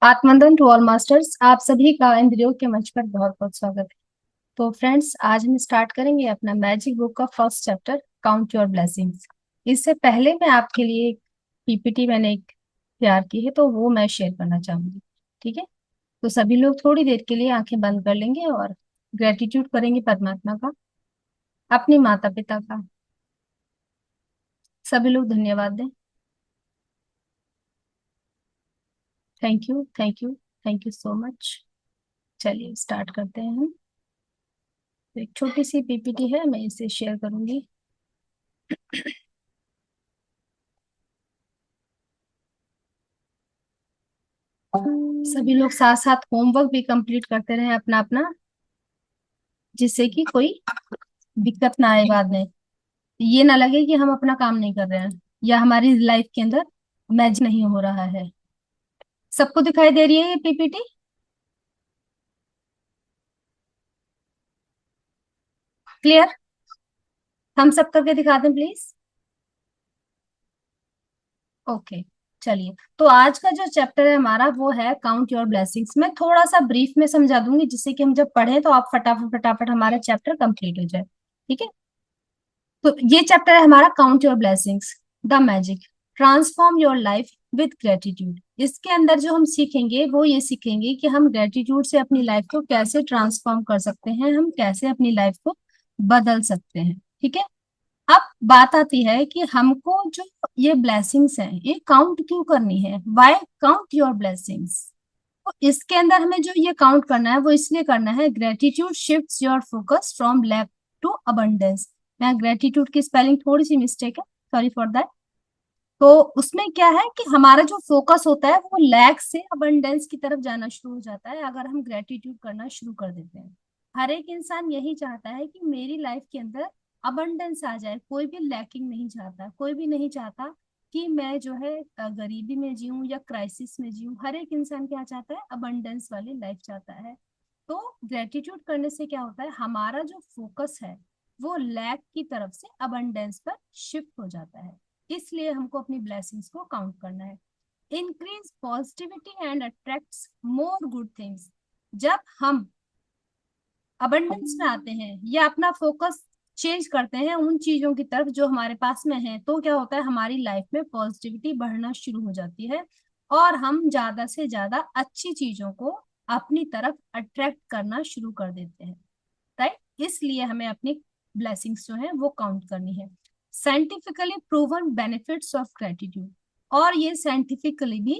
आत्मवंदन to all masters. आप सभी का इंद्रियों के मंच पर बहुत बहुत स्वागत है। तो फ्रेंड्स, आज हम स्टार्ट करेंगे अपना मैजिक बुक का first chapter, count your blessings. इससे पहले मैं आपके लिए एक पीपीटी मैंने एक तैयार की है, तो वो मैं शेयर करना चाहूंगी। ठीक है, तो सभी लोग थोड़ी देर के लिए आंखें बंद कर लेंगे और ग्रेटिट्यूड करेंगे परमात्मा का, अपने माता पिता का। सभी लोग धन्यवाद दें। Thank you, thank you, thank you so much. चलिए स्टार्ट करते हैं हम। एक छोटी सी पीपीटी है, मैं इसे शेयर करूंगी। सभी लोग साथ साथ होमवर्क भी कंप्लीट करते रहे अपना अपना, जिससे कि कोई दिक्कत ना आए बाद में। ये ना लगे कि हम अपना काम नहीं कर रहे हैं या हमारी लाइफ के अंदर मैच नहीं हो रहा है। सबको दिखाई दे रही है ये पीपीटी? क्लियर? हम सब करके दिखा दें प्लीज। ओके, चलिए। तो आज का जो चैप्टर है हमारा वो है काउंट योर ब्लेसिंग्स। मैं थोड़ा सा ब्रीफ में समझा दूंगी, जिससे कि हम जब पढ़ें तो आप फटाफट फटाफट हमारा चैप्टर कंप्लीट हो जाए। ठीक है, तो ये चैप्टर है हमारा count your blessings, the magic, transform your life with gratitude. इसके अंदर जो हम सीखेंगे वो ये सीखेंगे कि हम ग्रेटिट्यूड से अपनी लाइफ को कैसे ट्रांसफॉर्म कर सकते हैं, हम कैसे अपनी लाइफ को बदल सकते हैं। ठीक है, अब बात आती है कि हमको जो ये ब्लेसिंग्स हैं ये काउंट क्यों करनी है। Why count your blessings? तो इसके अंदर हमें जो ये काउंट करना है वो इसलिए करना है, gratitude shifts your focus from lack to abundance. यहाँ ग्रेटिट्यूड की स्पेलिंग थोड़ी सी मिस्टेक है, सॉरी फॉर दैट। तो उसमें क्या है कि हमारा जो फोकस होता है वो लैक से अबंडेंस की तरफ जाना शुरू हो जाता है अगर हम ग्रेटिट्यूड करना शुरू कर देते हैं। हर एक इंसान यही चाहता है कि मेरी लाइफ के अंदर अबंडेंस आ जाए, कोई भी लैकिंग नहीं चाहता, कोई भी नहीं चाहता कि मैं जो है गरीबी में जीऊं या क्राइसिस में जीऊं। हर एक इंसान क्या चाहता है? अबंडेंस वाली लाइफ चाहता है। तो ग्रेटिट्यूड करने से क्या होता है, हमारा जो फोकस है वो लैक की तरफ से अबंडेंस पर शिफ्ट हो जाता है। इसलिए हमको अपनी ब्लेसिंग्स को काउंट करना है। Increase positivity and attracts more good things. जब हम अबंडेंस में आते हैं या अपना फोकस चेंज करते हैं उन चीजों की तरफ जो हमारे पास में है, तो क्या होता है, हमारी लाइफ में पॉजिटिविटी बढ़ना शुरू हो जाती है और हम ज्यादा से ज्यादा अच्छी चीजों को अपनी तरफ अट्रैक्ट करना शुरू कर देते हैं। राइट, इसलिए हमें अपनी ब्लेसिंग्स जो है वो काउंट करनी है। Scientifically proven benefits of gratitude. और ये साइंटिफिकली भी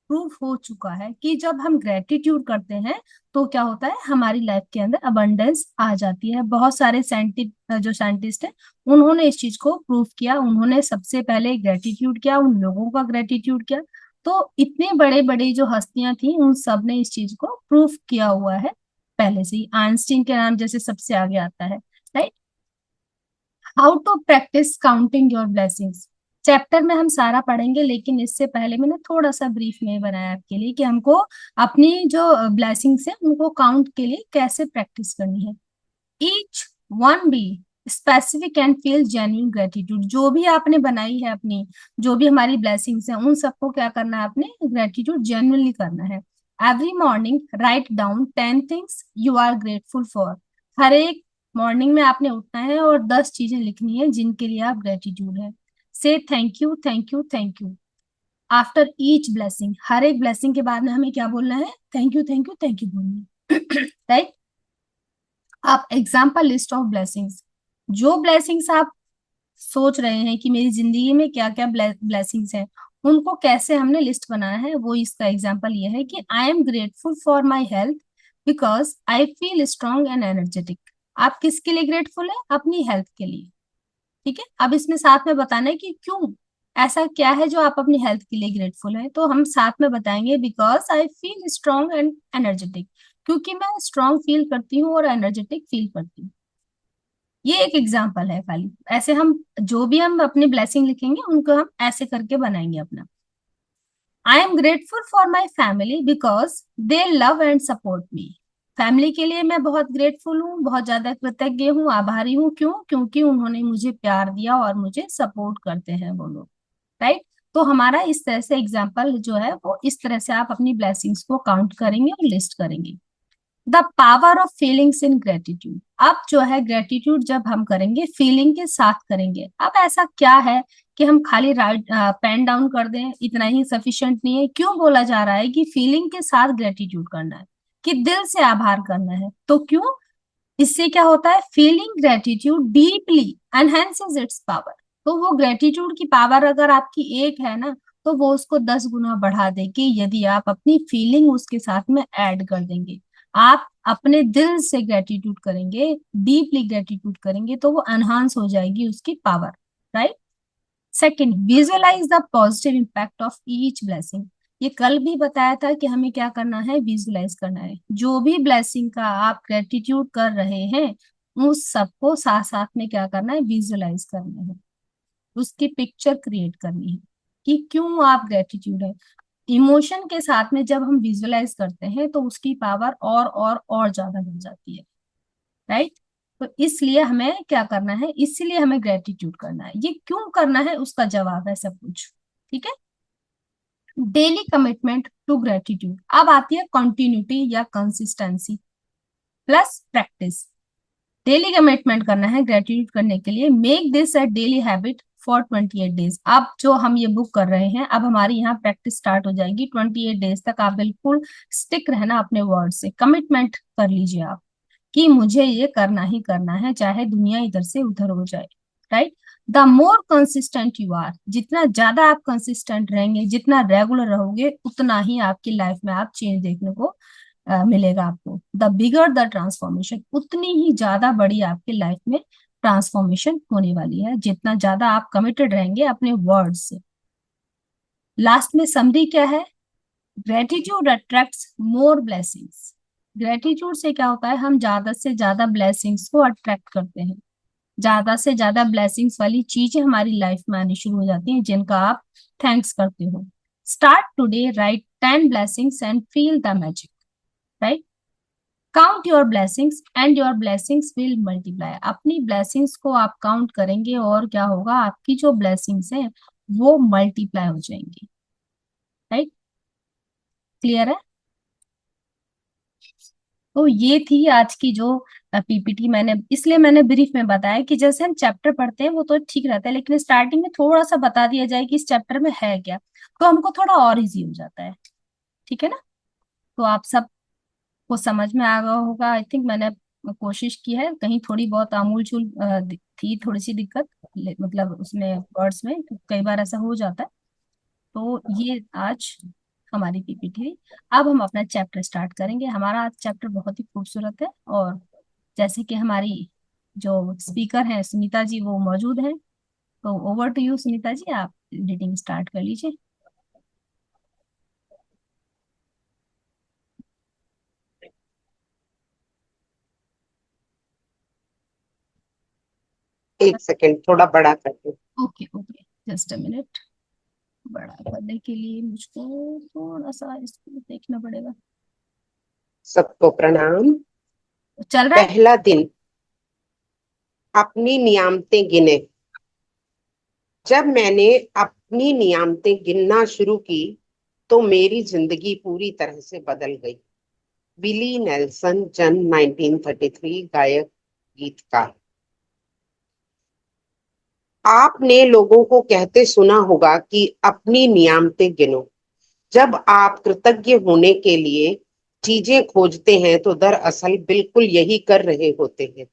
प्रूव हो चुका है कि जब हम ग्रेटिट्यूड करते हैं तो क्या होता है, हमारी लाइफ के अंदर अबंडेंस आ जाती है। बहुत सारे जो साइंटिस्ट हैं उन्होंने इस चीज को प्रूव किया। उन्होंने सबसे पहले ग्रेटिट्यूड किया, उन लोगों का ग्रेटिट्यूड किया। तो इतने बड़े बड़े जो हस्तियां थी उन सब ने इस चीज को प्रूव किया हुआ है पहले से ही। आइंस्टीन के नाम जैसे सबसे आगे आता है। Right, how to practise counting your blessings. Chapter में हम सारा पढ़ेंगे, लेकिन इससे पहले मैंने थोड़ा सा ब्रीफ में बनाया आपके लिए कि हमको अपनी जो ब्लेसिंग्स है उनको काउंट के लिए कैसे प्रैक्टिस करनी है। Each one be specific and feel genuine gratitude. जो भी आपने बनाई है अपनी, जो भी हमारी ब्लेसिंग्स हैं उन सबको क्या करना है, आपने ग्रेटिट्यूड जेन्युइनली करना है। Every morning write down 10 things you are grateful for. हर एक मॉर्निंग में आपने उठना है और 10 चीजें लिखनी है जिनके लिए आप ग्रेटिट्यूड है। Say thank you, thank you, thank you after each blessing. हर एक ब्लेसिंग के बाद में हमें क्या बोलना है? Thank you, thank you, thank you बोलना है। राइट, आप एग्जाम्पल लिस्ट ऑफ ब्लेसिंग्स। जो ब्लेसिंग्स आप सोच रहे हैं कि मेरी जिंदगी में क्या क्या ब्लेसिंग्स हैं, उनको कैसे हमने लिस्ट बनाना है, वो इसका एग्जाम्पल ये है कि आई am grateful for my health because I feel strong and energetic. आप किसके लिए ग्रेटफुल है? अपनी हेल्थ के लिए। ठीक है, अब इसमें साथ में बताना है कि क्यों, ऐसा क्या है जो आप अपनी हेल्थ के लिए ग्रेटफुल है। तो हम साथ में बताएंगे, because I feel strong and energetic, क्योंकि मैं स्ट्रांग फील करती हूँ और एनर्जेटिक फील करती हूँ। ये एक एग्जाम्पल है खाली। ऐसे हम जो भी हम अपनी ब्लेसिंग लिखेंगे उनको हम ऐसे करके बनाएंगे अपना। आई am grateful for my family because they love and support me. Family के लिए मैं बहुत ग्रेटफुल हूँ, बहुत ज्यादा कृतज्ञ हूँ, आभारी हूँ। क्यों? क्योंकि उन्होंने मुझे प्यार दिया और मुझे सपोर्ट करते हैं वो लोग। राइट, तो हमारा इस तरह से एग्जाम्पल जो है वो इस तरह से आप अपनी ब्लेसिंग्स को काउंट करेंगे और लिस्ट करेंगे। The power of feelings in gratitude. अब जो है ग्रेटिट्यूड जब हम करेंगे फीलिंग के साथ करेंगे। अब ऐसा क्या है कि हम खाली राइट पेन डाउन कर दें इतना ही सफिशिएंट नहीं है। क्यों बोला जा रहा है कि फीलिंग के साथ ग्रेटिट्यूड करना है, कि दिल से आभार करना है? तो क्यों? इससे क्या होता है, feeling gratitude deeply enhances it's power. तो वो ग्रेटिट्यूड की पावर अगर आपकी एक है ना, तो वो उसको 10 गुना बढ़ा देगी यदि आप अपनी फीलिंग उसके साथ में ऐड कर देंगे। आप अपने दिल से ग्रेटिट्यूड करेंगे, डीपली ग्रेटिट्यूड करेंगे, तो वो एनहांस हो जाएगी उसकी power, right. Second, visualise the positive impact of each blessing. ये कल भी बताया था कि हमें क्या करना है, विजुअलाइज करना है। जो भी ब्लेसिंग का आप ग्रेटिट्यूड कर रहे हैं उस सबको साथ साथ में क्या करना है, विजुअलाइज करना है, उसकी पिक्चर क्रिएट करनी है कि क्यों आप ग्रेटिट्यूड है। इमोशन के साथ में जब हम विजुअलाइज करते हैं तो उसकी पावर और ज्यादा बढ़ जाती है, राइट। तो इसलिए हमें क्या करना है, इसीलिए हमें ग्रेटिट्यूड करना है। ये क्यों करना है उसका जवाब है सब कुछ, ठीक है। Daily commitment to gratitude. अब आती है कंटिन्यूटी या consistency plus practice. Daily commitment करना है ग्रेटिट्यूड करने के लिए। Make this a daily habit for 28 days. अब जो हम ये बुक कर रहे हैं, अब हमारी यहाँ प्रैक्टिस स्टार्ट हो जाएगी। 28 डेज तक आप बिल्कुल स्टिक रहना अपने वर्ड से, कमिटमेंट कर लीजिए आप कि मुझे ये करना ही करना है, चाहे दुनिया इधर से उधर हो जाए, right. The more consistent you are, जितना ज्यादा आप कंसिस्टेंट रहेंगे, जितना रेगुलर रहोगे, उतना ही आपकी लाइफ में आप चेंज देखने को मिलेगा आपको। द बिगर द ट्रांसफॉर्मेशन, उतनी ही ज्यादा बड़ी आपकी लाइफ में ट्रांसफॉर्मेशन होने वाली है जितना ज्यादा आप कमिटेड रहेंगे अपने वर्ड से। लास्ट में समरी क्या है, ग्रेटिट्यूड अट्रैक्ट्स मोर ब्लेसिंग्स। ग्रेटिट्यूड से क्या होता है, हम ज्यादा से ज्यादा ब्लेसिंग्स को अट्रैक्ट करते हैं। ज्यादा से ज्यादा ब्लेसिंग्स वाली चीजें हमारी लाइफ में आनी शुरू हो जाती हैं जिनका आप थैंक्स करते हो। Start today, right 10 blessings and feel the magic, right. Count your blessings and your blessings will multiply. अपनी ब्लेसिंग्स को आप काउंट करेंगे और क्या होगा, आपकी जो ब्लेसिंग्स हैं वो मल्टीप्लाई हो जाएंगी, राइट। क्लियर है? तो ये थी आज की जो पीपीटी। मैंने इसलिए मैंने ब्रीफ में बताया कि जैसे हम चैप्टर पढ़ते हैं वो तो ठीक रहता है, लेकिन स्टार्टिंग में थोड़ा सा बता दिया जाए कि इस चैप्टर में है क्या, तो हमको थोड़ा और इजी हो जाता है, ठीक है ना। तो आप सबको समझ में आ गया होगा आई थिंक। मैंने कोशिश की है, कहीं थोड़ी बहुत आमूल चूल थी थोड़ी सी दिक्कत, मतलब उसमें वर्ड्स में कई बार ऐसा हो जाता है। तो ये आज हमारी पीपीटी थी। अब हम अपना चैप्टर स्टार्ट करेंगे। हमारा आज चैप्टर बहुत ही खूबसूरत है, और जैसे कि हमारी जो स्पीकर हैं सुनीता जी वो मौजूद हैं, तो over to you Sunita ji, आप रीडिंग स्टार्ट कर लीजिए। एक सेकंड, थोड़ा बड़ा कर दो। Okay okay, just a minute. बड़ा करने के लिए मुझको थोड़ा सा इसको देखना पड़ेगा। सबको प्रणाम। चल रहा है? पहला दिन, अपनी नियामतें गिने। जब मैंने अपनी नियामतें गिनना शुरू की तो मेरी जिंदगी पूरी तरह से बदल गई। बिली नेल्सन, जन्म 1933, गायक, गीतकार। आपने लोगों को कहते सुना होगा कि अपनी नियामतें गिनो। जब आप कृतज्ञ होने के लिए चीजें खोजते हैं तो दरअसल बिल्कुल यही कर रहे होते हैं।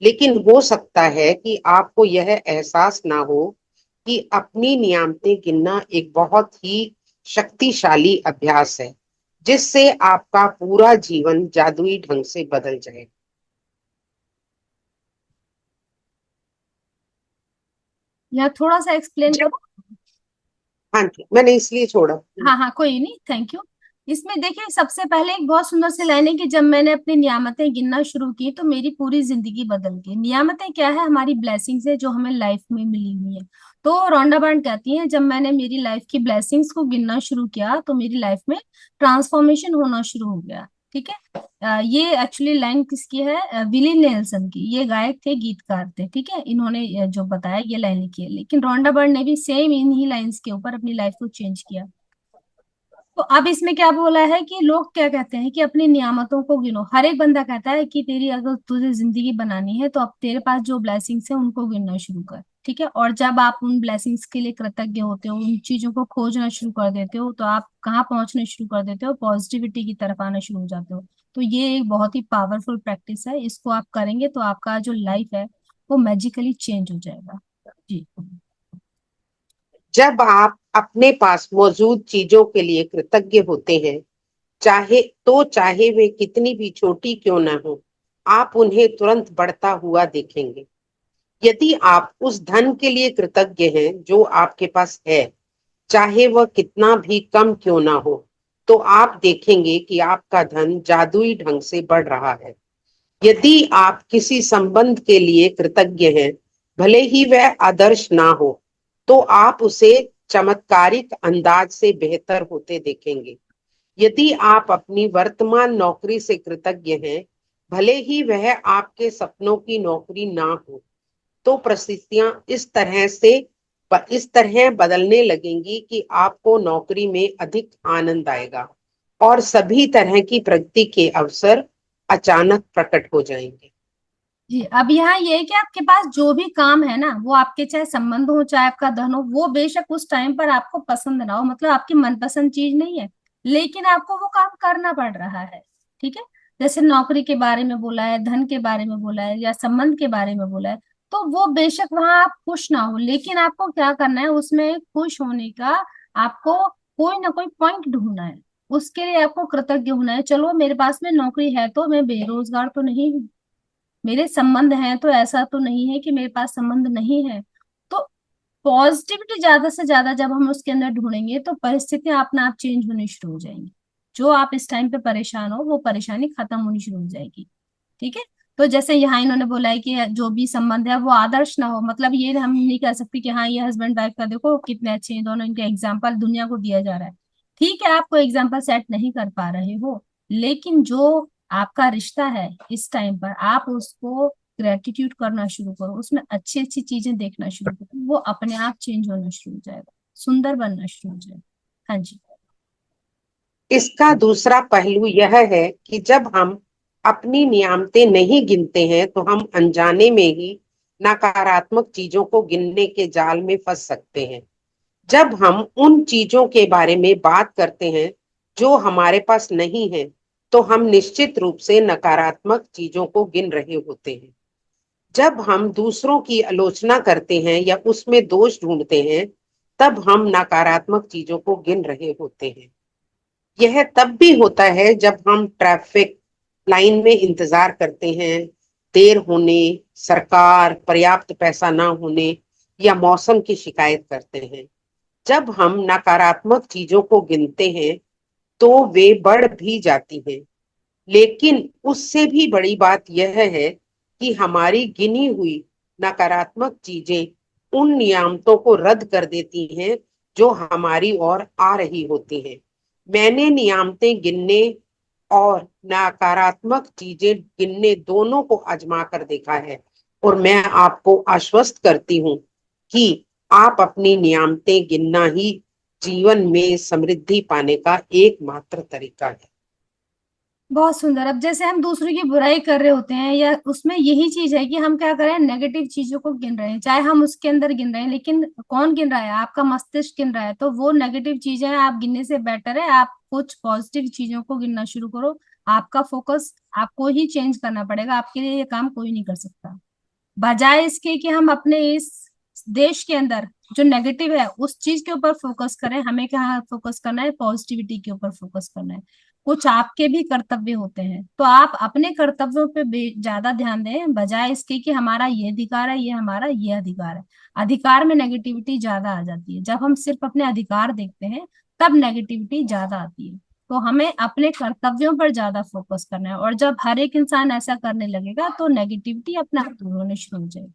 लेकिन हो सकता है कि आपको यह एहसास ना हो कि अपनी नियामतें गिनना एक बहुत ही शक्तिशाली अभ्यास है जिससे आपका पूरा जीवन जादुई ढंग से बदल जाए। या थोड़ा सा एक्सप्लेन जब, करो। हाँ जी, मैंने इसलिए छोड़ा। हाँ हाँ, कोई नहीं, थैंक यू। इसमें देखिए सबसे पहले एक बहुत सुंदर सी लाइन है कि जब मैंने अपनी नियामतें गिनना शुरू की तो मेरी पूरी जिंदगी बदल गई। नियामतें क्या है, हमारी ब्लेसिंग्स है जो हमें लाइफ में मिली हुई है। तो रोंडा बार्ट कहती है जब मैंने मेरी लाइफ की ब्लेसिंग्स को गिनना शुरू किया तो मेरी लाइफ में ट्रांसफॉर्मेशन होना शुरू हो गया। ठीक है। ये एक्चुअली लाइन किसकी है? विली नेल्सन की। ये गायक थे, गीतकार थे, ठीक है। इन्होंने जो बताया ये लाइन लिखी है, लेकिन रोंडा बर्ड ने भी सेम इन्हीं लाइंस के ऊपर अपनी लाइफ को चेंज किया। तो अब इसमें क्या बोला है कि लोग क्या कहते हैं कि अपनी नियामतों को गिनो। हर एक बंदा कहता है कि तेरी अगर तुझे जिंदगी बनानी है तो अब तेरे पास जो ब्लेसिंग्स है उनको गिनना शुरू कर, ठीक है। और जब आप उन ब्लेसिंग्स के लिए कृतज्ञ होते हो, उन चीजों को खोजना शुरू कर देते हो, तो आप कहाँ पहुंचना शुरू कर देते हो? पॉजिटिविटी की तरफ आना शुरू हो जाते हो। तो ये एक बहुत ही पावरफुल प्रैक्टिस है, इसको आप करेंगे तो आपका जो लाइफ है वो मैजिकली चेंज हो जाएगा। जी। जब आप अपने पास मौजूद चीजों के लिए कृतज्ञ होते हैं, चाहे वे कितनी भी छोटी क्यों ना हो, आप उन्हें तुरंत बढ़ता हुआ देखेंगे। यदि आप उस धन के लिए कृतज्ञ हैं जो आपके पास है, चाहे वह कितना भी कम क्यों ना हो, तो आप देखेंगे कि आपका धन जादुई ढंग से बढ़ रहा है। यदि आप किसी संबंध के लिए कृतज्ञ हैं, भले ही वह आदर्श ना हो, तो आप उसे चमत्कारिक अंदाज से बेहतर होते देखेंगे। यदि आप अपनी वर्तमान नौकरी से कृतज्ञ हैं, भले ही वह आपके सपनों की नौकरी ना हो, तो परिस्थितियां इस तरह बदलने लगेंगी कि आपको नौकरी में अधिक आनंद आएगा और सभी तरह की प्रगति के अवसर अचानक प्रकट हो जाएंगे। जी, अब यहाँ ये है कि आपके पास जो भी काम है ना, वो आपके चाहे संबंध हो चाहे आपका धन हो, वो बेशक उस टाइम पर आपको पसंद ना हो, मतलब आपकी मनपसंद चीज नहीं है, लेकिन आपको वो काम करना पड़ रहा है, ठीक है। जैसे नौकरी के बारे में बोला है, धन के बारे में बोला है, या संबंध के बारे में बोला है, तो वो बेशक वहां आप खुश ना हो, लेकिन आपको क्या करना है उसमें खुश होने का? आपको कोई ना कोई पॉइंट ढूंढना है। उसके लिए आपको कृतज्ञ होना है, चलो मेरे पास में नौकरी है तो मैं बेरोजगार तो नहीं हूँ, मेरे संबंध हैं तो ऐसा तो नहीं है कि मेरे पास संबंध नहीं है। तो पॉजिटिविटी ज्यादा से ज्यादा जब हम उसके अंदर ढूंढेंगे तो परिस्थितियां अपना आप चेंज होनी शुरू हो जाएंगी। जो आप इस टाइम पे परेशान हो वो परेशानी खत्म होनी शुरू हो जाएगी, ठीक है। तो जैसे यहाँ इन्होंने बोला है कि जो भी संबंध है वो आदर्श ना हो, मतलब ये हम नहीं कह सकते कि हाँ ये हस्बैंड वाइफ का देखो कितने अच्छे हैं दोनों, इनके एग्जाम्पल दुनिया को दिया जा रहा है। ठीक है, आपको एग्जाम्पल सेट नहीं कर पा रहे हो, लेकिन जो आपका रिश्ता है इस टाइम पर आप उसको ग्रेटिट्यूड करना शुरू करो, उसमें अच्छी अच्छी चीजें देखना शुरू करो, वो अपने आप चेंज होना शुरू हो जाएगा, सुंदर बनना शुरू हो जाएगा। हाँ जी। इसका दूसरा पहलू यह है कि जब हम अपनी नियामतें नहीं गिनते हैं, तो हम अनजाने में ही नकारात्मक चीजों को गिनने के जाल में फंस सकते हैं। जब हम उन चीजों के बारे में बात करते हैं जो हमारे पास नहीं है, तो हम निश्चित रूप से नकारात्मक चीजों को गिन रहे होते हैं। जब हम दूसरों की आलोचना करते हैं या उसमें दोष ढूंढते हैं, तब हम नकारात्मक चीजों को गिन रहे होते हैं। यह तब भी होता है जब हम ट्रैफिक लाइन में इंतजार करते हैं, देर होने, सरकार पर्याप्त पैसा ना होने या मौसम की शिकायत करते हैं। जब हम नकारात्मक चीजों को गिनते हैं, तो वे बढ़ भी जाती हैं। लेकिन उससे भी बड़ी बात यह है कि हमारी गिनी हुई नकारात्मक चीजें उन नियामतों को रद्द कर देती हैं जो हमारी ओर आ रही होती हैं। मैंने नियामतें गिनने और नकारात्मक चीजें गिनने दोनों को आजमा कर देखा है, और मैं आपको आश्वस्त करती हूँ कि आप अपनी नियामतें गिनना ही जीवन में समृद्धि पाने का एकमात्र तरीका है। बहुत सुंदर। अब जैसे हम दूसरों की बुराई कर रहे होते हैं, या उसमें यही चीज है कि हम क्या कर रहे हैं, नेगेटिव चीजों को गिन रहे हैं, चाहे हम उसके अंदर गिन रहे हैं, लेकिन कौन गिन रहा है? आपका मस्तिष्क गिन रहा है। तो वो नेगेटिव चीजें आप गिनने से बेटर है आप कुछ पॉजिटिव चीजों को गिनना शुरू करो। आपका फोकस आपको ही चेंज करना पड़ेगा, आपके लिए ये काम कोई नहीं कर सकता। बजाय इसके कि हम अपने इस देश के अंदर जो नेगेटिव है उस चीज के ऊपर फोकस करें, हमें क्या फोकस करना है? पॉजिटिविटी के ऊपर फोकस करना है। कुछ आपके भी कर्तव्य होते हैं, तो आप अपने कर्तव्यों पे ज्यादा ध्यान दें, बजाय इसके कि हमारा ये अधिकार है, ये हमारा ये अधिकार है। अधिकार में नेगेटिविटी ज्यादा आ जाती है, जब हम सिर्फ अपने अधिकार देखते हैं तब नेगेटिविटी ज्यादा आती है। तो हमें अपने कर्तव्यों पर ज्यादा फोकस करना है, और जब हर एक इंसान ऐसा करने लगेगा तो नेगेटिविटी अपने आप दूर होने शुरू हो जाएगी,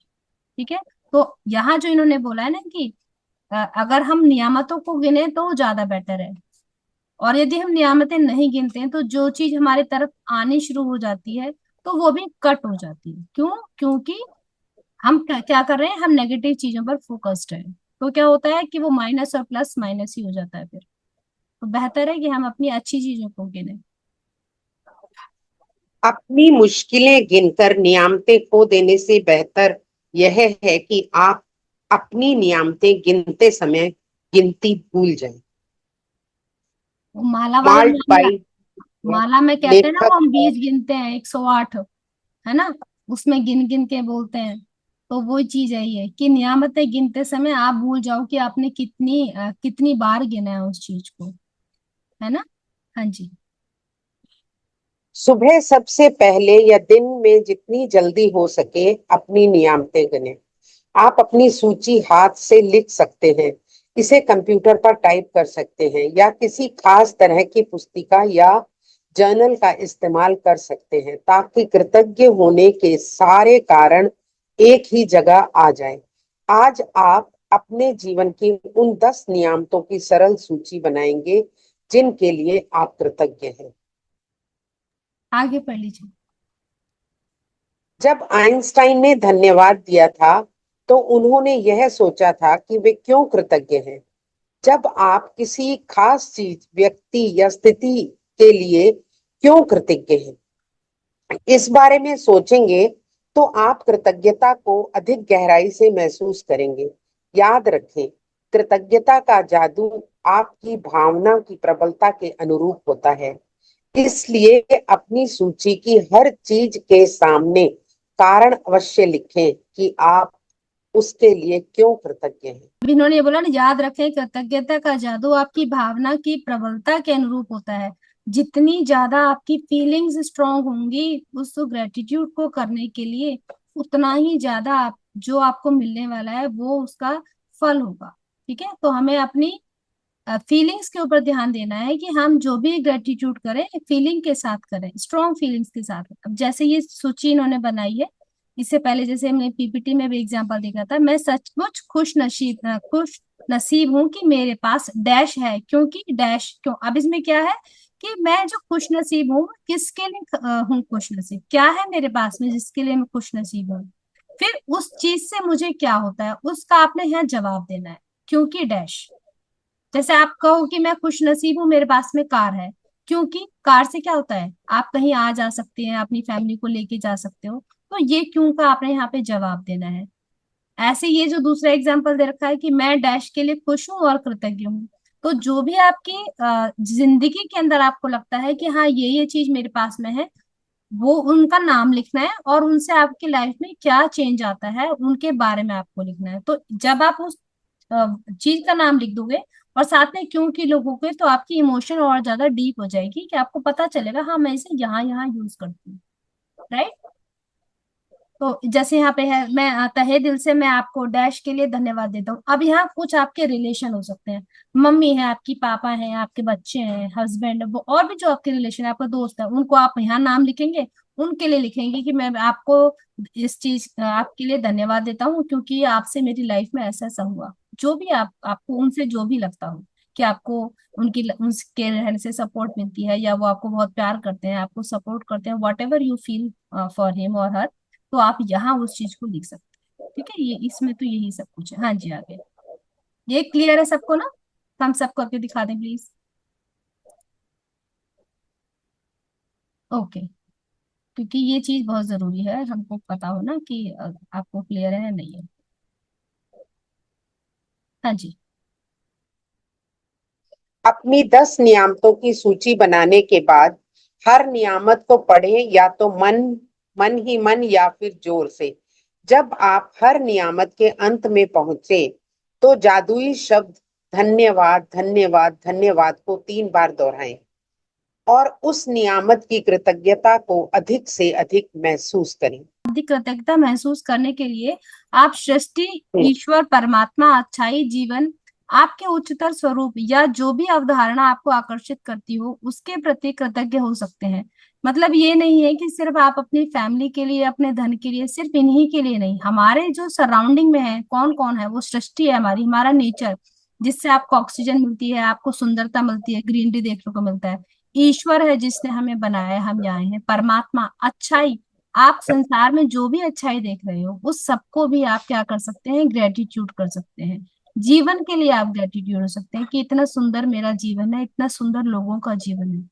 ठीक है। तो यहाँ जो इन्होंने बोला है ना कि अगर हम नियामतों को गिने तो ज्यादा बेटर है। और यदि हम नियामतें नहीं गिनते हैं तो जो चीज हमारे तरफ आनी शुरू हो जाती है तो वो भी कट हो जाती है। क्यों? क्योंकि हम क्या कर रहे हैं, हम नेगेटिव चीजों पर फोकस्ड है। तो क्या होता है कि वो माइनस और प्लस माइनस ही हो जाता है फिर। तो बेहतर है कि हम अपनी अच्छी चीजों को गिने। अपनी मुश्किलें गिनकर नियामतें खो देने से बेहतर यह है कि आप अपनी नियामतें गिनते समय गिनती भूल जाएं। वो माला वाला मार्ट मामला, बाई माला में कहते हैं ना, वो लेखक हम और बीज गिनते हैं 108, है ना, उसमें गिन गिन के बोलते हैं। तो वो चीज है ये कि नियामतें गिनते समय आप भूल जाओ कि आपने कितनी बार गिना है उस चीज को, है ना। हाँ जी। सुबह सबसे पहले या दिन में जितनी जल्दी हो सके अपनी नियामतें गिनें। आप अपनी सूची हाथ से लिख सकते हैं, इसे कंप्यूटर पर टाइप कर सकते हैं या किसी खास तरह की पुस्तिका या जर्नल का इस्तेमाल कर सकते हैं ताकि कृतज्ञ होने के सारे कारण एक ही जगह आ जाएं। आज आप अपने जीवन की उन 10 नियामतों की सरल सूची बनाएंगे जिनके लिए आप कृतज्ञ हैं। आगे पढ़ लीजिए। जब आइंस्टाइन ने धन्यवाद दिया था तो उन्होंने यह सोचा था कि वे क्यों कृतज्ञ हैं। जब आप किसी खास चीज, व्यक्ति या स्थिति के लिए क्यों कृतज्ञ हैं, इस बारे में सोचेंगे तो आप कृतज्ञता को अधिक गहराई से महसूस करेंगे। याद रखें, कृतज्ञता का जादू आपकी भावना की प्रबलता के अनुरूप होता है। इसलिए अपनी सूची की हर चीज के सामने कारण अवश्य लिखें कि आप उसके लिए क्यों कृतज्ञ हैं। अब इन्होंने ये बोला ना, याद रखें कृतज्ञता का जादू आपकी भावना की प्रबलता के अनुरूप होता है। जितनी ज्यादा आपकी फीलिंग्स स्ट्रांग होंगी उस ग्रेटिट्यूड को करने के लिए, उतना ही ज्यादा आप जो आपको मिलने वाला है वो उसका फल होगा। ठीक है, तो हमें अपनी फीलिंग्स के ऊपर ध्यान देना है कि हम जो भी ग्रेटिट्यूड करें फीलिंग के साथ करें, स्ट्रॉन्ग फीलिंग्स के साथ। अब जैसे ये सूची इन्होंने बनाई है, इससे पहले जैसे हमने पीपीटी में भी एग्जांपल देखा था, मैं सचमुच खुश नसीब हूं कि मेरे पास डैश है, क्योंकि डैश क्यों। अब इसमें क्या है कि मैं जो खुश नसीब हूँ किसके लिए हूँ खुश नसीब, क्या है मेरे पास में जिसके लिए मैं खुश नसीब हूँ। फिर उस चीज से मुझे क्या होता है उसका आपने यहाँ जवाब देना है, क्योंकि डैश। जैसे आप कहो कि मैं खुश नसीब हूँ मेरे पास में कार है, क्योंकि कार से क्या होता है, आप कहीं आ जा सकते हैं, अपनी फैमिली को लेके जा सकते हो। तो ये क्यों का आपने यहाँ पे जवाब देना है। ऐसे ये जो दूसरा एग्जाम्पल दे रखा है कि मैं डैश के लिए खुश हूँ और कृतज्ञ हूँ। तो जो भी आपकी जिंदगी के अंदर आपको लगता है कि हाँ ये चीज मेरे पास में है, वो उनका नाम लिखना है और उनसे आपकी लाइफ में क्या चेंज आता है उनके बारे में आपको लिखना है। तो जब आप उस चीज का नाम लिख दोगे और साथ में क्यों की लिखोगे तो आपकी इमोशन और ज्यादा डीप हो जाएगी कि आपको पता चलेगा हाँ मैं इसे यहाँ यहाँ यूज करती हूँ। राइट। तो जैसे यहाँ पे है, मैं तहे दिल से मैं आपको डैश के लिए धन्यवाद देता हूँ। अब यहाँ कुछ आपके रिलेशन हो सकते हैं, मम्मी है आपकी, पापा है आपके, बच्चे हैं, हस्बैंड, वो और भी जो आपके रिलेशन है, आपका दोस्त है, उनको आप यहाँ नाम लिखेंगे। उनके लिए लिखेंगे कि मैं आपको इस चीज आपके लिए धन्यवाद देता हूँ क्योंकि आपसे मेरी लाइफ में ऐसा ऐसा हुआ। जो भी आपको उनसे जो भी लगता हो कि आपको उनके रहने से सपोर्ट मिलती है या वो आपको बहुत प्यार करते हैं, आपको सपोर्ट करते हैं, what ever you feel for him और हर, तो आप यहाँ उस चीज को लिख सकते हैं। ठीक है, ये इसमें तो यही सब कुछ है। हाँ जी, आगे। ये क्लियर है सबको ना? हम सब करके दिखा दें प्लीज। ओके। क्योंकि ये चीज बहुत जरूरी है हमको पता हो ना कि आपको क्लियर है या नहीं है। हाँ जी। अपनी 10 नियामतों की सूची बनाने के बाद हर नियामत को पढ़ें, या तो मन ही मन या फिर जोर से। जब आप हर नियामत के अंत में पहुंचे तो जादुई शब्द धन्यवाद धन्यवाद धन्यवाद को 3 बार दोहराएं और उस नियामत की कृतज्ञता को अधिक से अधिक महसूस करें। अधिक कृतज्ञता महसूस करने के लिए आप सृष्टि, हम्म, ईश्वर, परमात्मा, अच्छाई, जीवन, आपके उच्चतर स्वरूप या जो भी अवधारणा आपको आकर्षित करती हो उसके प्रति कृतज्ञ हो सकते हैं। मतलब ये नहीं है कि सिर्फ आप अपनी फैमिली के लिए, अपने धन के लिए, सिर्फ इन्हीं के लिए नहीं, हमारे जो सराउंडिंग में है कौन कौन है, वो सृष्टि है हमारी, हमारा नेचर, जिससे आपको ऑक्सीजन मिलती है, आपको सुंदरता मिलती है, ग्रीनरी देखने को मिलता है। ईश्वर है जिसने हमें बनाया है, हम यहाँ हैं। परमात्मा, अच्छाई, आप संसार में जो भी अच्छाई देख रहे हो उस सबको भी आप क्या कर सकते हैं, ग्रेटिट्यूड कर सकते हैं। जीवन के लिए आप ग्रेटिट्यूड हो सकते हैं कि इतना सुंदर मेरा जीवन है, इतना सुंदर लोगों का जीवन है।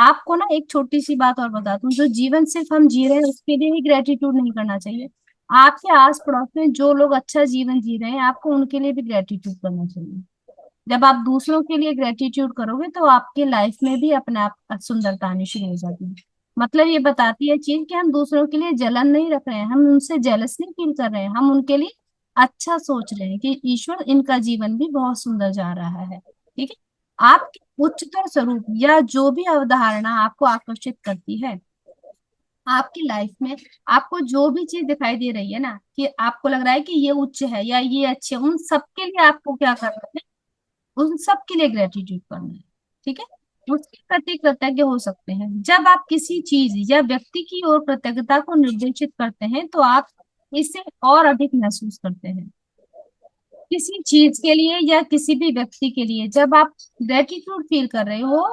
आपको ना एक छोटी सी बात और बता दूं, जो जीवन सिर्फ हम जी रहे हैं उसके लिए ही ग्रेटिट्यूड नहीं करना चाहिए। आपके आस पड़ोस में जो लोग अच्छा जीवन जी रहे हैं, आपको उनके लिए भी ग्रेटिट्यूड करना चाहिए। जब आप दूसरों के लिए ग्रेटिट्यूड करोगे तो आपकी लाइफ में भी अपने आप सुंदरता आनी शुरू हो जाती है। मतलब ये बताती है चीज कि हम दूसरों के लिए जलन नहीं रख रहे हैं, हम उनसे जेलस नहीं फील कर रहे हैं, हम उनके लिए अच्छा सोच रहे हैं कि ईश्वर, इनका जीवन भी बहुत सुंदर जा रहा है। ठीक है। आपके उच्चतर स्वरूप या जो भी अवधारणा आपको आकर्षित करती है आपकी लाइफ में, आपको जो भी चीज दिखाई दे रही है ना, कि आपको लग रहा है कि ये उच्च है या ये अच्छे, उन सबके लिए आपको क्या करना है, उन सब के लिए ग्रेटिट्यूड करना है। ठीक है। उसके प्रति कृतज्ञ हो सकते हैं। जब आप किसी चीज या व्यक्ति की ओर कृतज्ञता को निर्देशित करते हैं तो आप इसे और अधिक महसूस करते हैं। किसी चीज के लिए या किसी भी व्यक्ति के लिए जब आप ग्रेटिट्यूड फील कर रहे हो,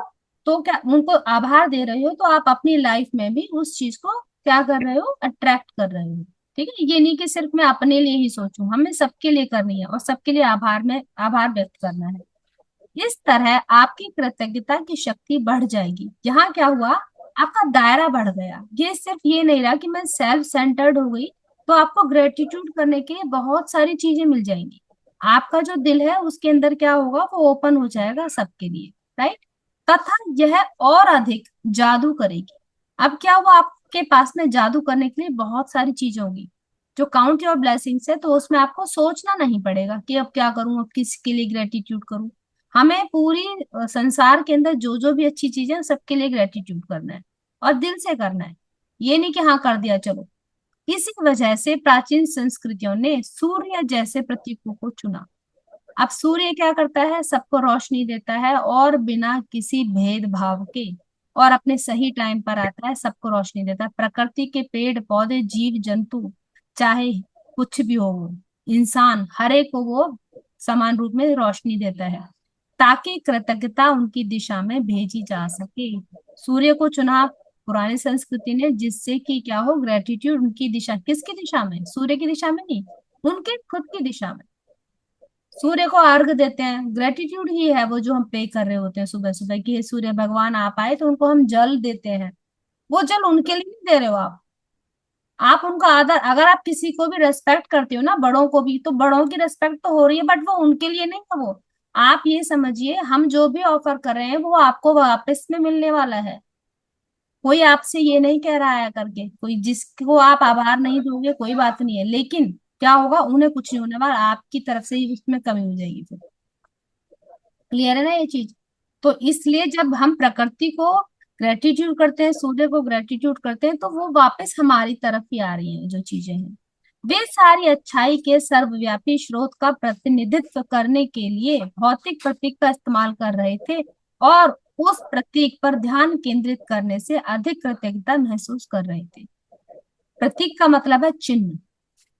तो क्या उनको आभार दे रहे हो, तो आप अपनी लाइफ में भी उस चीज को क्या कर रहे हो, अट्रैक्ट कर रहे हो। ठीक है। ये नहीं कि सिर्फ मैं अपने लिए ही सोचूं, हमें सबके लिए करनी है और सबके लिए आभार व्यक्त करना है। इस तरह आपकी कृतज्ञता की शक्ति बढ़ जाएगी। यहाँ क्या हुआ, आपका दायरा बढ़ गया। ये सिर्फ ये नहीं रहा कि मैं सेल्फ सेंटर्ड हो गई, तो आपको ग्रेटिट्यूड करने के लिए बहुत सारी चीजें मिल जाएंगी। आपका जो दिल है उसके अंदर क्या होगा, वो ओपन हो जाएगा सबके लिए। राइट। तथा यह और अधिक जादू करेगी। अब क्या हुआ, आपके पास में जादू करने के लिए बहुत सारी चीजें होगी। जो काउंट योर ब्लेसिंग्स है, तो उसमें आपको सोचना नहीं पड़ेगा कि अब क्या करूं, अब किसके लिए ग्रेटिट्यूड करूं। हमें पूरी संसार के अंदर जो जो भी अच्छी चीजें हैं सबके लिए ग्रेटिट्यूड करना है और दिल से करना है। ये नहीं कि हाँ कर दिया चलो। इसी वजह से प्राचीन संस्कृतियों ने सूर्य जैसे प्रतीकों को चुना। अब सूर्य क्या करता है, सबको रोशनी देता है और बिना किसी भेदभाव के, और अपने सही टाइम पर आता है, सबको रोशनी देता है। प्रकृति के पेड़ पौधे, जीव जंतु, चाहे कुछ भी हो, वो इंसान, हर एक को वो समान रूप में रोशनी देता है, ताकि कृतज्ञता उनकी दिशा में भेजी जा सके। सूर्य को चुना पुरानी संस्कृति ने, जिससे कि क्या हो, ग्रेटिट्यूड उनकी दिशा, किसकी दिशा में, सूर्य की दिशा में नहीं, उनके खुद की दिशा में। सूर्य को अर्घ देते हैं, ग्रेटिट्यूड ही है वो जो हम पे कर रहे होते हैं सुबह सुबह, कि हे सूर्य भगवान आप आए, तो उनको हम जल देते हैं। वो जल उनके लिए नहीं दे रहे हो आप उनका आदर, अगर आप किसी को भी रेस्पेक्ट करते हो ना, बड़ों को भी, तो बड़ों की रेस्पेक्ट तो हो रही है, बट वो उनके लिए नहीं है वो। आप ये समझिए, हम जो भी ऑफर कर रहे हैं वो आपको वापस में मिलने वाला है। कोई आपसे ये नहीं कह रहा है करके, कोई जिसको आप आभार नहीं दोगे कोई बात नहीं है, लेकिन क्या होगा, उन्हें कुछ नहीं होने वाला, आपकी तरफ से ही उसमें कमी हो जाएगी फिर। क्लियर है ना ये चीज। तो इसलिए जब हम प्रकृति को ग्रेटिट्यूड करते हैं, सूर्य को ग्रेटिट्यूड करते हैं, तो वो वापस हमारी तरफ ही आ रही हैं जो चीजें हैं। वे सारी अच्छाई के सर्वव्यापी स्रोत का प्रतिनिधित्व करने के लिए भौतिक प्रतीक का इस्तेमाल कर रहे थे, और उस प्रतीक पर ध्यान केंद्रित करने से अधिक कृतज्ञता महसूस कर रहे थे। प्रतीक का मतलब है चिन्ह।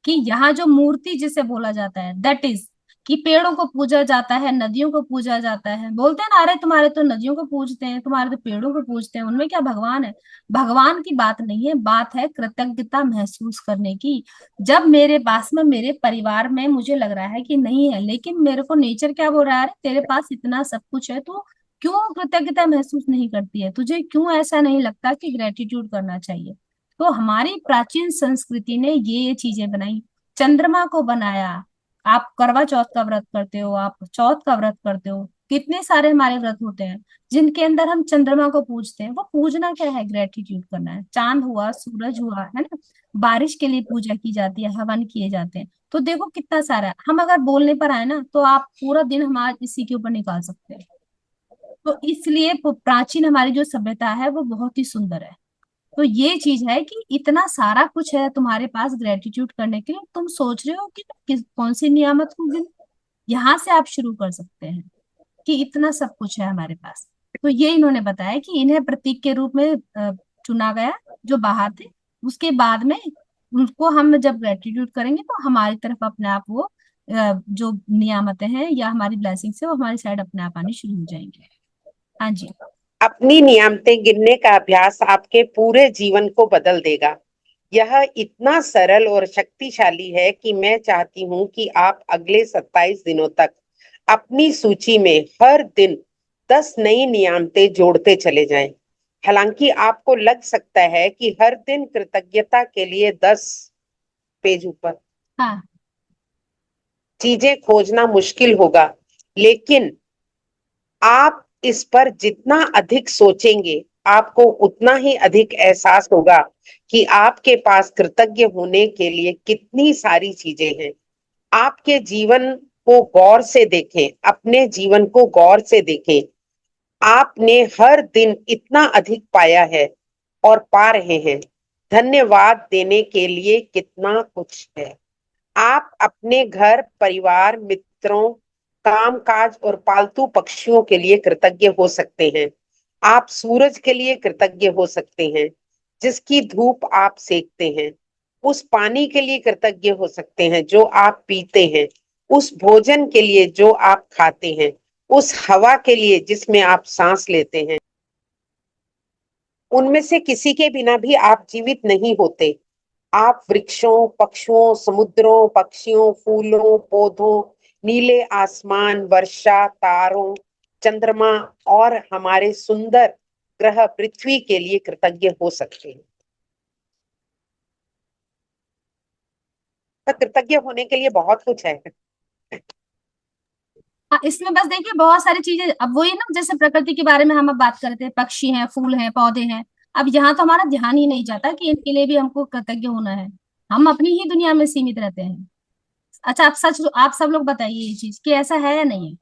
कि यहाँ जो मूर्ति जिसे बोला जाता है, दैट इज, कि पेड़ों को पूजा जाता है, नदियों को पूजा जाता है। बोलते हैं ना, अरे तुम्हारे तो नदियों को पूजते हैं, तुम्हारे तो पेड़ों को पूजते हैं, उनमें क्या भगवान है। भगवान की बात नहीं है, बात है कृतज्ञता महसूस करने की। जब मेरे पास में, मेरे परिवार में मुझे लग रहा है कि नहीं है, लेकिन मेरे को नेचर क्या बोल रहा है, अरे तेरे पास इतना सब कुछ है, तो क्यों कृतज्ञता महसूस नहीं करती है, तुझे क्यों ऐसा नहीं लगता कि ग्रेटिट्यूड करना चाहिए। तो हमारी प्राचीन संस्कृति ने ये चीजें बनाई, चंद्रमा को बनाया। आप करवा चौथ का व्रत करते हो, आप चौथ का व्रत करते हो, कितने सारे हमारे व्रत होते हैं जिनके अंदर हम चंद्रमा को पूजते हैं। वो पूजना क्या है, ग्रेटिट्यूड करना है। चांद हुआ, सूरज हुआ, है ना, बारिश के लिए पूजा की जाती है, हवन किए जाते हैं। तो देखो कितना सारा है। हम अगर बोलने पर आए ना, तो आप पूरा दिन हमारा इसी के ऊपर निकाल सकते हैं। तो इसलिए प्राचीन हमारी जो सभ्यता है वो बहुत ही सुंदर है। तो ये चीज है कि इतना सारा कुछ है तुम्हारे पास ग्रेटिट्यूड करने के लिए, तुम सोच रहे हो कि कौन सी नियामत को गिन। यहाँ से आप शुरू कर सकते हैं कि इतना सब कुछ है हमारे पास। तो ये इन्होंने बताया कि इन्हें प्रतीक के रूप में चुना गया, जो बाहर थे। उसके बाद में उनको हम जब ग्रेटिट्यूड करेंगे तो हमारी तरफ अपने आप वो जो नियामतें हैं या हमारी ब्लेसिंग्स है वो हमारी साइड अपने आप आनी शुरू हो जाएंगे। हाँ जी। अपनी नियामतें गिनने का अभ्यास आपके पूरे जीवन को बदल देगा। यह इतना सरल और शक्तिशाली है कि मैं चाहती हूँ कि आप अगले 27 दिनों तक अपनी सूची में हर दिन 10 नई नियामतें जोड़ते चले जाएं। हालांकि आपको लग सकता है कि हर दिन कृतज्ञता के लिए 10 पेज ऊपर हाँ। चीजें खोजना मुश्किल होगा, लेकिन आप इस पर जितना अधिक सोचेंगे, आपको उतना ही अधिक एहसास होगा कि आपके पास कृतज्ञ होने के लिए कितनी सारी चीजें हैं। आपके जीवन को गौर से देखें, अपने जीवन को गौर से देखें। आपने हर दिन इतना अधिक पाया है और पा रहे हैं। धन्यवाद देने के लिए कितना कुछ है। आप अपने घर, परिवार, मित्रों, कामकाज और पालतू पक्षियों के लिए कृतज्ञ हो सकते हैं। आप सूरज के लिए कृतज्ञ हो सकते हैं जिसकी धूप आप सेकते हैं। उस पानी के लिए कृतज्ञ हो सकते हैं जो आप पीते हैं। उस भोजन के लिए जो आप खाते हैं। उस हवा के लिए जिसमें आप सांस लेते हैं। उनमें से किसी के बिना भी आप जीवित नहीं होते। आप वृक्षों, पक्षियों, समुद्रों, पक्षियों, फूलों, पौधों, नीले आसमान, वर्षा, तारों, चंद्रमा और हमारे सुंदर ग्रह पृथ्वी के लिए कृतज्ञ हो सकते हैं। तो कृतज्ञ होने के लिए बहुत कुछ है। हाँ, इसमें बस देखिए बहुत सारी चीजें, अब वही ना जैसे प्रकृति के बारे में हम अब बात करते हैं, पक्षी हैं, फूल हैं, पौधे हैं। अब यहाँ तो हमारा ध्यान ही नहीं जाता कि इनके लिए भी हमको कृतज्ञ होना है। हम अपनी ही दुनिया में सीमित रहते हैं। अच्छा, आप सब लोग बताइए ये चीज कि ऐसा है या नहीं है।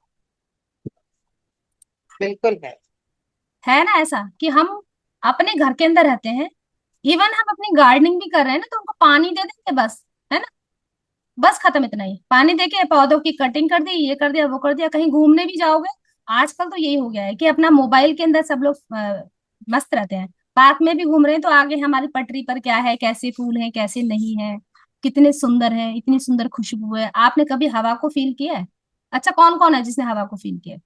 बिल्कुल है। है ना ऐसा कि हम अपने घर के अंदर रहते हैं, इवन हम अपनी गार्डनिंग भी कर रहे हैं ना, तो उनको पानी दे देंगे बस, है ना। बस खत्म, इतना ही पानी देके पौधों की कटिंग कर दी, ये कर दिया, वो कर दिया। कहीं घूमने भी जाओगे, आजकल तो यही हो गया है कि अपना मोबाइल के अंदर सब लोग मस्त रहते हैं। पार्क में भी घूम रहे हैं तो आगे हमारी पटरी पर क्या है, कैसे फूल हैं, कैसे नहीं है, कितने सुंदर है, इतनी सुंदर खुशबू है। आपने कभी हवा को फील किया है? अच्छा, कौन कौन है जिसने हवा को फील किया है?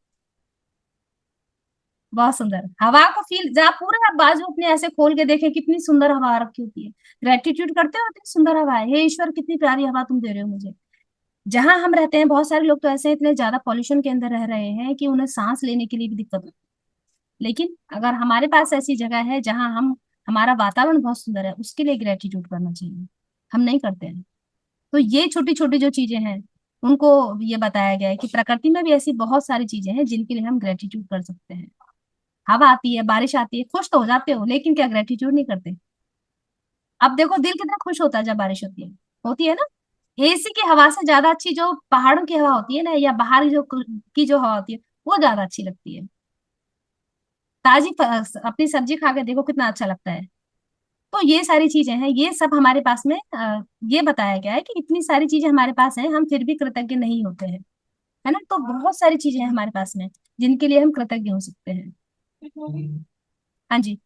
बहुत सुंदर हवा को फील, जहाँ पूरा आप बाजू अपने ऐसे खोल के देखें कितनी सुंदर हवा रखी होती है। ग्रेटिट्यूड करते हो, इतनी सुंदर हवा है, हे ईश्वर कितनी प्यारी हवा तुम दे रहे हो मुझे। जहां हम रहते हैं बहुत सारे लोग तो ऐसे इतने ज्यादा पॉल्यूशन के अंदर रह रहे हैं कि उन्हें सांस लेने के लिए भी दिक्कत होती है। लेकिन अगर हमारे पास ऐसी जगह है जहां हम, हमारा वातावरण बहुत सुंदर है, उसके लिए ग्रेटिट्यूड करना चाहिए। हम नहीं करते हैं। तो ये छोटी छोटी जो चीजें हैं, उनको ये बताया गया है कि प्रकृति में भी ऐसी बहुत सारी चीजें हैं जिनके लिए हम ग्रेटिट्यूड कर सकते हैं। हवा आती है, बारिश आती है, खुश तो हो जाते हो, लेकिन क्या ग्रेटिट्यूड नहीं करते? अब देखो दिल कितना खुश होता है जब बारिश होती है। होती है ना। एसी की हवा से ज्यादा अच्छी जो पहाड़ों की हवा होती है ना, या बाहर की जो हवा होती है, वो ज्यादा अच्छी लगती है। ताजी अपनी सब्जी खा के देखो कितना अच्छा लगता है। तो ये सारी चीजें हैं, ये सब हमारे पास में ये बताया गया है कि इतनी सारी चीजें हमारे पास हैं, हम फिर भी कृतज्ञ नहीं होते हैं। है ना। तो बहुत सारी चीजें हैं हमारे पास में जिनके लिए हम कृतज्ञ हो सकते हैं। हाँ जी।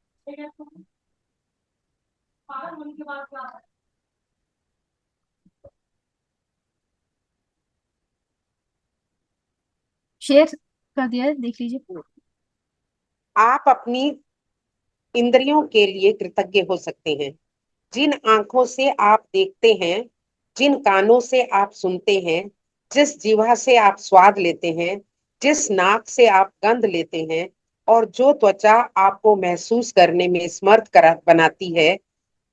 शेयर कर दिया है, देख लीजिए। आप अपनी इंद्रियों के लिए कृतज्ञ हो सकते हैं। जिन आंखों से आप देखते हैं, जिन कानों से आप सुनते हैं, जिस जीवा से आप स्वाद लेते हैं, जिस नाक से आप गंध लेते हैं, और जो त्वचा आपको महसूस करने में समर्थ करा बनाती है।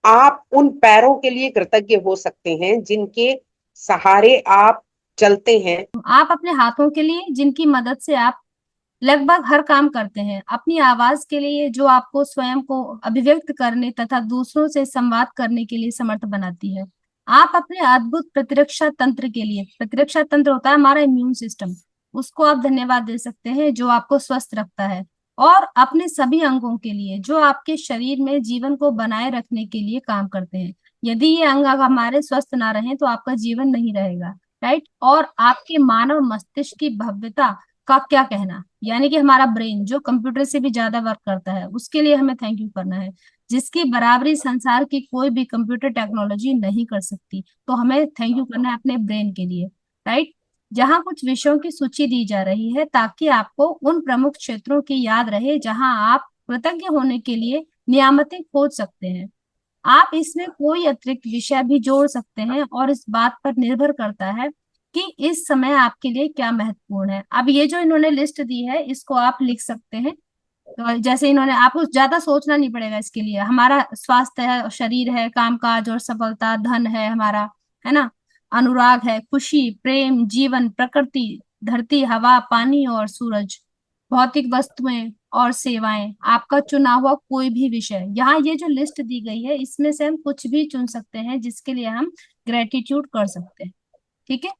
आप उन पैरों के लिए कृतज्ञ हो सकते हैं जिनके सहारे आप चलते हैं। आप अपने हाथों के लिए जिनकी मदद से आप लगभग हर काम करते हैं, अपनी आवाज के लिए जो आपको स्वयं को अभिव्यक्त करने तथा दूसरों से संवाद करने के लिए समर्थ बनाती है। आप अपने अद्भुत प्रतिरक्षा तंत्र के लिए, प्रतिरक्षा तंत्र होता है हमारा इम्यून सिस्टम, उसको आप धन्यवाद दे सकते हैं जो आपको स्वस्थ रखता है। और अपने सभी अंगों के लिए जो आपके शरीर में जीवन को बनाए रखने के लिए काम करते हैं। यदि ये अंग अगर हमारे स्वस्थ ना रहे तो आपका जीवन नहीं रहेगा। राइट। और आपके मानव मस्तिष्क की भव्यता का क्या कहना, यानी कि हमारा ब्रेन जो कंप्यूटर से भी ज्यादा वर्क करता है, उसके लिए हमें थैंक यू करना है। जिसकी बराबरी संसार की कोई भी कंप्यूटर टेक्नोलॉजी नहीं कर सकती, तो हमें थैंक यू करना है अपने ब्रेन के लिए। राइट। जहां कुछ विषयों की सूची दी जा रही है ताकि आपको उन प्रमुख क्षेत्रों की याद रहे जहां आप कृतज्ञ होने के लिए नियामतें खोज सकते हैं। आप इसमें कोई अतिरिक्त विषय भी जोड़ सकते हैं और इस बात पर निर्भर करता है कि इस समय आपके लिए क्या महत्वपूर्ण है। अब ये जो इन्होंने लिस्ट दी है इसको आप लिख सकते हैं। तो जैसे इन्होंने, आपको ज्यादा सोचना नहीं पड़ेगा इसके लिए। हमारा स्वास्थ्य है, शरीर है, कामकाज और सफलता, धन है हमारा, है ना, अनुराग है, खुशी, प्रेम, जीवन, प्रकृति, धरती, हवा, पानी और सूरज, भौतिक वस्तुएं और सेवाएं, आपका चुना हुआ कोई भी विषय। यहाँ ये जो लिस्ट दी गई है इसमें से हम कुछ भी चुन सकते हैं जिसके लिए हम ग्रेटिट्यूड कर सकते हैं। ठीक है।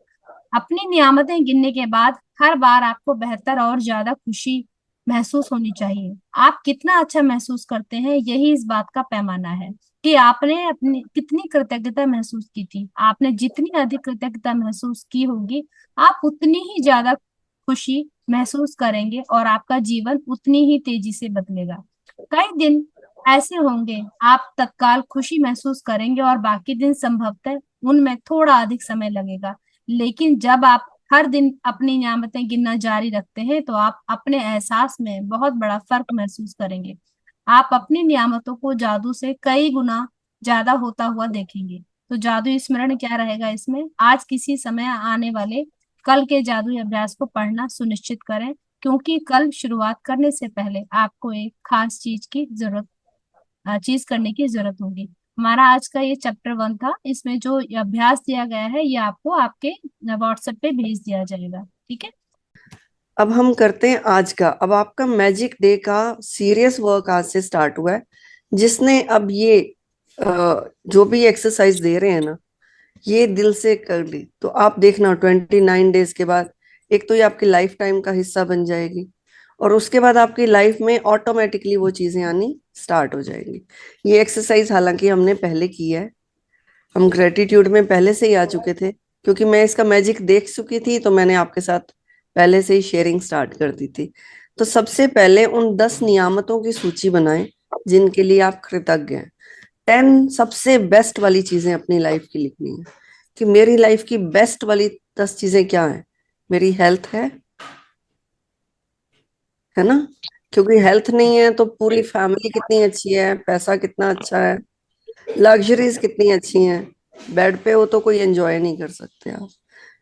अपनी नियामतें गिनने के बाद हर बार आपको बेहतर और ज्यादा खुशी महसूस होनी चाहिए। आप कितना अच्छा महसूस करते हैं यही इस बात का पैमाना है कि आपने अपनी कितनी कृतज्ञता महसूस की थी। आपने जितनी अधिक कृतज्ञता महसूस की होगी, आप उतनी ही ज्यादा खुशी महसूस करेंगे और आपका जीवन उतनी ही तेजी से बदलेगा। कई दिन ऐसे होंगे आप तत्काल खुशी महसूस करेंगे और बाकी दिन संभवतः उनमें थोड़ा अधिक समय लगेगा। लेकिन जब आप हर दिन अपनी नियामतें गिनना जारी रखते हैं तो आप अपने एहसास में बहुत बड़ा फर्क महसूस करेंगे। आप अपनी नियामतों को जादू से कई गुना ज्यादा होता हुआ देखेंगे। तो जादू स्मरण क्या रहेगा इसमें? आज किसी समय आने वाले कल के जादुई अभ्यास को पढ़ना सुनिश्चित करें, क्योंकि कल शुरुआत करने से पहले आपको एक खास चीज करने की जरूरत होगी। हमारा आज का ये चैप्टर 1 था। इसमें जो ये अभ्यास दिया गया है ये आपको आपके व्हाट्सएप पे भेज दिया जाएगा। ठीक है। अब हम करते हैं आज का। अब आपका मैजिक डे का सीरियस वर्क आज से स्टार्ट हुआ है। जिसने अब ये जो भी एक्सरसाइज दे रहे हैं ना, ये दिल से कर ली तो आप देखना 29 डेज के बाद एक तो ये आपकी लाइफ टाइम का हिस्सा बन जाएगी, और उसके बाद आपकी लाइफ में ऑटोमेटिकली वो चीजें आनी स्टार्ट हो जाएंगी। ये एक्सरसाइज हालांकि हमने पहले की है, हम ग्रेटिट्यूड में पहले से ही आ चुके थे, क्योंकि मैं इसका मैजिक देख चुकी थी तो मैंने आपके साथ पहले से ही शेयरिंग स्टार्ट कर दी थी। तो सबसे पहले उन 10 नियामतों की सूची बनाएं जिनके लिए आप कृतज्ञ हैं। 10 सबसे बेस्ट वाली चीजें अपनी लाइफ की लिखनी है कि मेरी लाइफ की बेस्ट वाली 10 चीजें क्या है। मेरी हेल्थ है ना, क्योंकि हेल्थ नहीं है तो पूरी फैमिली कितनी अच्छी है, पैसा कितना अच्छा है, लग्जरीज कितनी अच्छी हैं, बेड पे हो तो कोई एंजॉय नहीं कर सकते आप।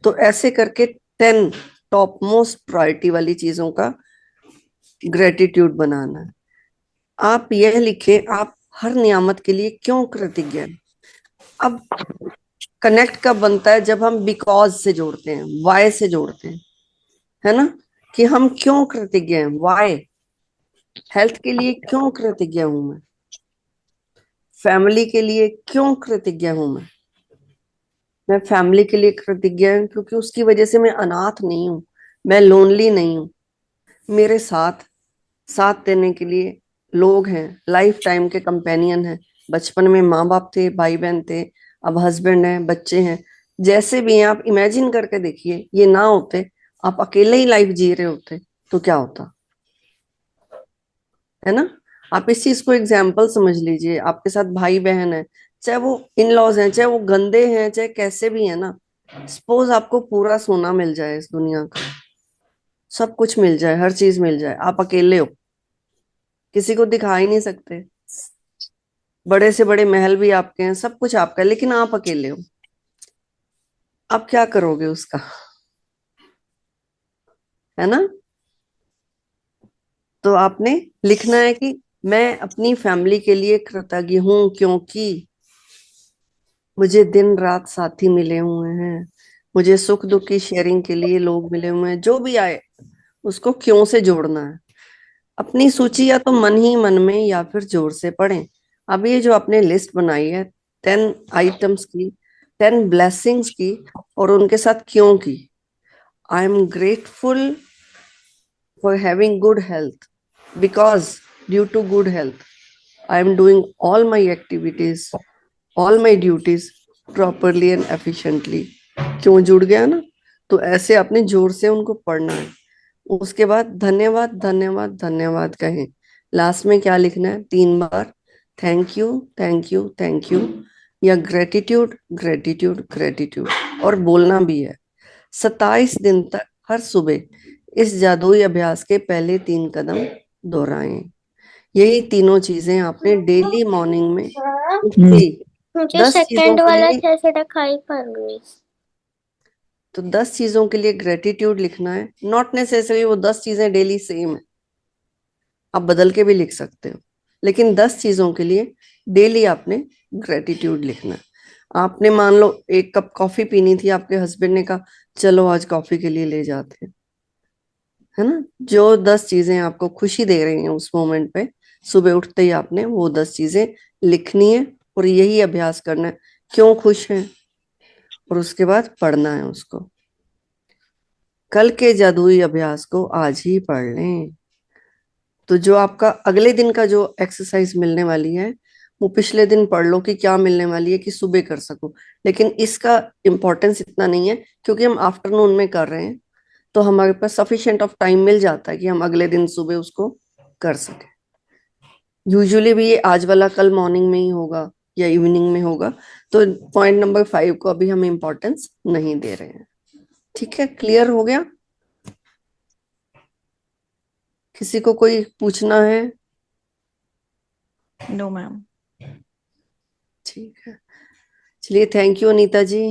तो ऐसे करके 10 टॉप मोस्ट प्रायोरिटी वाली चीजों का ग्रेटिट्यूड बनाना है। आप यह लिखें आप हर नियामत के लिए क्यों कृतज्ञ हैं। अब कनेक्ट कब बनता है? जब हम बिकॉज से जोड़ते हैं, वाई से जोड़ते हैं, है ना, कि हम क्यों कृतज्ञ हैं, वाई। हेल्थ के लिए क्यों कृतज्ञ हूं मैं, फैमिली के लिए क्यों कृतज्ञ हूं मैं फैमिली के लिए कृतज्ञ हूं क्योंकि उसकी वजह से मैं अनाथ नहीं हूं, मैं लोनली नहीं हूं, मेरे साथ साथ देने के लिए लोग हैं, लाइफ टाइम के कंपेनियन हैं। बचपन में माँ बाप थे, भाई बहन थे, अब हस्बैंड हैं, बच्चे हैं, जैसे भी हैं। आप इमेजिन करके देखिए, ये ना होते, आप अकेले ही लाइफ जी रहे होते तो क्या होता, है ना। आप इस चीज को एग्जाम्पल समझ लीजिए। आपके साथ भाई बहन है, चाहे वो इन लॉज हैं, चाहे वो गंदे हैं, चाहे कैसे भी है ना। सपोज आपको पूरा सोना मिल जाए, इस दुनिया का सब कुछ मिल जाए, हर चीज मिल जाए, आप अकेले हो, किसी को दिखा ही नहीं सकते, बड़े से बड़े महल भी आपके हैं, सब कुछ आपका है, लेकिन आप अकेले हो। आप क्या करोगे उसका, है ना। तो आपने लिखना है कि मैं अपनी फैमिली के लिए कृतज्ञ हूं क्योंकि मुझे दिन रात साथी मिले हुए हैं, मुझे सुख दुख की शेयरिंग के लिए लोग मिले हुए हैं। जो भी आए उसको क्यों से जोड़ना है। अपनी सूची या तो मन ही मन में या फिर जोर से पढ़ें। अब ये जो आपने लिस्ट बनाई है 10 आइटम्स की, 10 ब्लेसिंग्स की, और उनके साथ क्यों की। I am grateful for having good health because due to good health I am doing all my activities, all my duties properly and efficiently. क्यों जुड़ गया ना। तो ऐसे अपने जोर से उनको पढ़ना है। उसके बाद धन्यवाद धन्यवाद धन्यवाद कहें। लास्ट में क्या लिखना है? 3 बार thank you thank you thank you, या ग्रेटिट्यूड ग्रेटिट्यूड ग्रेटिट्यूड, और बोलना भी है 27 दिन तक हर सुबह इस जादुई अभ्यास के पहले 3 कदम दोहराएं। यही तीनों चीजें आपने डेली मॉर्निंग में उठते ही मुझे 10 चीजों सेकंड के वाला लिए, कैसे दिखाई पड़ रही? तो 10 चीजों के लिए ग्रेटिट्यूड लिखना है। नॉट नेसेसरी वो 10 चीजें डेली सेम है, आप बदल के भी लिख सकते हो, लेकिन 10 चीजों के लिए डेली आपने ग्रेटिट्यूड लिखना है। आपने मान लो 1 कप कॉफी पीनी थी, आपके हस्बैंड ने कहा चलो आज कॉफी के लिए ले जाते हैं, है ना। जो 10 चीजें आपको खुशी दे रही हैं उस मोमेंट पे, सुबह उठते ही आपने वो 10 चीजें लिखनी है और यही अभ्यास करना है, क्यों खुश हैं, और उसके बाद पढ़ना है उसको। कल के जादुई अभ्यास को आज ही पढ़ लें। तो जो आपका अगले दिन का जो एक्सरसाइज मिलने वाली है, वो पिछले दिन पढ़ लो कि क्या मिलने वाली है, कि सुबह कर सको। लेकिन इसका इम्पोर्टेंस इतना नहीं है, क्योंकि हम आफ्टरनून में कर रहे हैं, तो हमारे पास सफिशिएंट ऑफ टाइम मिल जाता है कि हम अगले दिन सुबह उसको कर सके। यूजुअली भी ये आज वाला कल मॉर्निंग में ही होगा या इवनिंग में होगा, तो पॉइंट नंबर 5 को अभी हम इम्पोर्टेंस नहीं दे रहे हैं। ठीक है, क्लियर हो गया? किसी को कोई पूछना है? No ma'am. ठीक है, चलिए, थैंक यू अनीता जी।